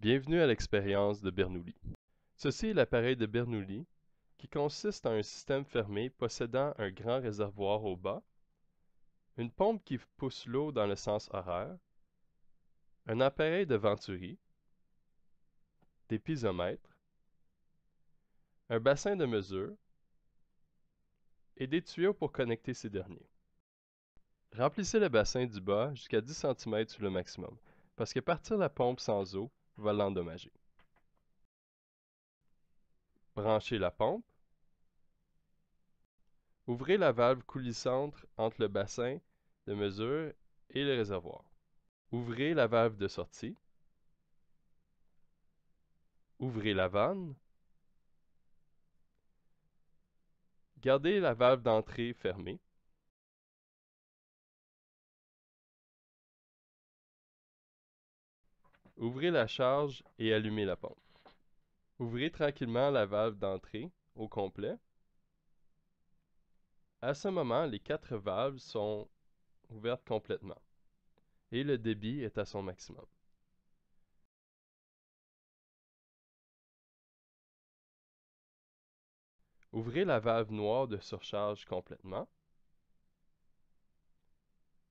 Bienvenue à l'expérience de Bernoulli. Ceci est l'appareil de Bernoulli qui consiste en un système fermé possédant un grand réservoir au bas, une pompe qui pousse l'eau dans le sens horaire, un appareil de Venturi, des piezomètres, un bassin de mesure et des tuyaux pour connecter ces derniers. Remplissez le bassin du bas jusqu'à 10 cm sous le maximum, parce que partir la pompe sans eau va l'endommager. Branchez la pompe. Ouvrez la valve coulissante entre le bassin de mesure et le réservoir. Ouvrez la valve de sortie. Ouvrez la vanne. Gardez la valve d'entrée fermée. Ouvrez la charge et allumez la pompe. Ouvrez tranquillement la valve d'entrée au complet. À ce moment, les 4 valves sont ouvertes complètement et le débit est à son maximum. Ouvrez la valve noire de surcharge complètement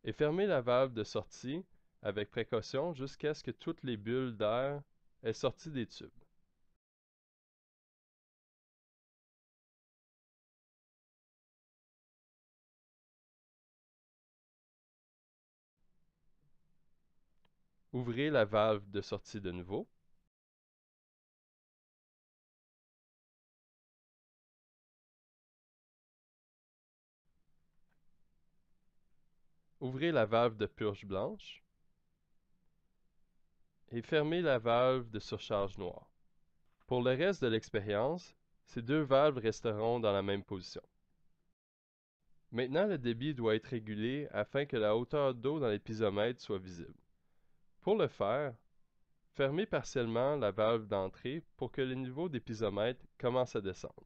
et fermez la valve de sortie avec précaution jusqu'à ce que toutes les bulles d'air aient sorti des tubes. Ouvrez la valve de sortie de nouveau. Ouvrez la valve de purge blanche et fermez la valve de surcharge noire. Pour le reste de l'expérience, ces 2 valves resteront dans la même position. Maintenant, le débit doit être régulé afin que la hauteur d'eau dans les piezomètres soit visible. Pour le faire, fermez partiellement la valve d'entrée pour que le niveau des piezomètres commence à descendre.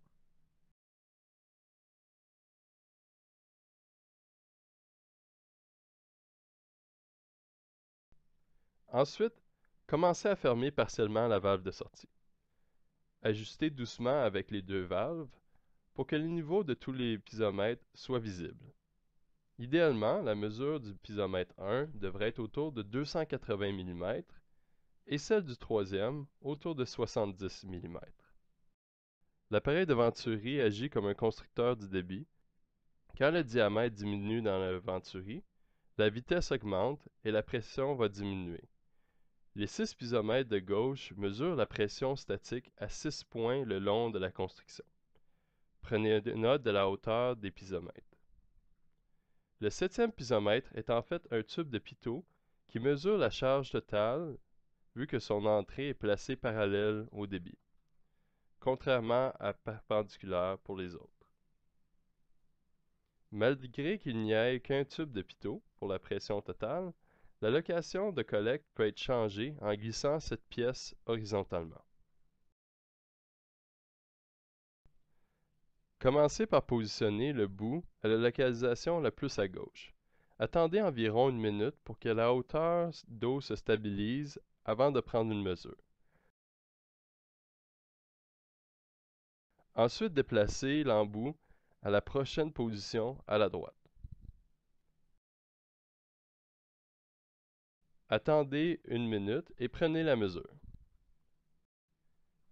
Ensuite, commencez à fermer partiellement la valve de sortie. Ajustez doucement avec les 2 valves pour que le niveau de tous les piezomètres soit visible. Idéalement, la mesure du piezomètre 1 devrait être autour de 280 mm et celle du troisième autour de 70 mm. L'appareil de Venturi agit comme un constructeur du débit. Quand le diamètre diminue dans le Venturi, la vitesse augmente et la pression va diminuer. Les 6 piezomètres de gauche mesurent la pression statique à 6 points le long de la construction. Prenez note de la hauteur des piezomètres. Le 7e piezomètre est en fait un tube de pitot qui mesure la charge totale vu que son entrée est placée parallèle au débit, contrairement à perpendiculaire pour les autres. Malgré qu'il n'y ait qu'un tube de pitot pour la pression totale, la location de collecte peut être changée en glissant cette pièce horizontalement. Commencez par positionner le bout à la localisation la plus à gauche. Attendez environ 1 minute pour que la hauteur d'eau se stabilise avant de prendre une mesure. Ensuite, déplacez l'embout à la prochaine position à la droite. Attendez 1 minute et prenez la mesure.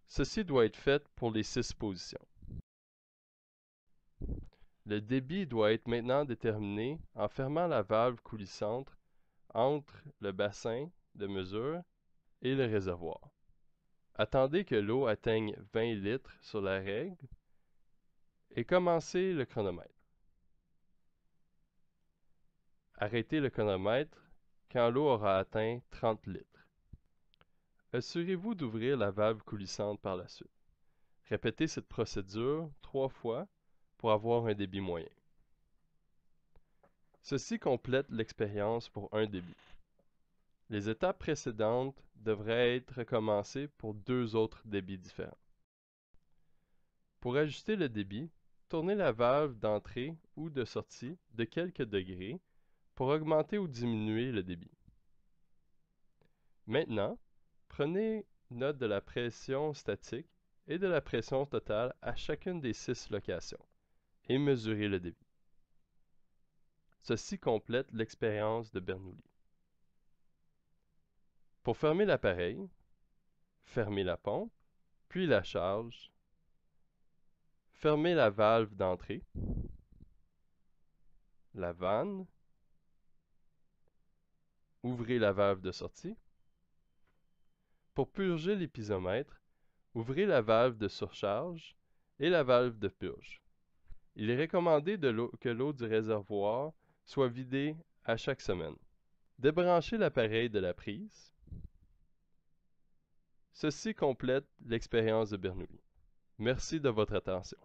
Ceci doit être fait pour les 6 positions. Le débit doit être maintenant déterminé en fermant la valve coulissante entre le bassin de mesure et le réservoir. Attendez que l'eau atteigne 20 litres sur la règle et commencez le chronomètre. Arrêtez le chronomètre quand l'eau aura atteint 30 litres. Assurez-vous d'ouvrir la valve coulissante par la suite. Répétez cette procédure 3 fois pour avoir un débit moyen. Ceci complète l'expérience pour un débit. Les étapes précédentes devraient être recommencées pour 2 autres débits différents. Pour ajuster le débit, tournez la valve d'entrée ou de sortie de quelques degrés pour augmenter ou diminuer le débit. Maintenant, prenez note de la pression statique et de la pression totale à chacune des 6 locations et mesurez le débit. Ceci complète l'expérience de Bernoulli. Pour fermer l'appareil, fermez la pompe, puis la charge, fermez la valve d'entrée, la vanne, ouvrez la valve de sortie. Pour purger l'épisomètre, ouvrez la valve de surcharge et la valve de purge. Il est recommandé que l'eau du réservoir soit vidée à chaque semaine. Débranchez l'appareil de la prise. Ceci complète l'expérience de Bernoulli. Merci de votre attention.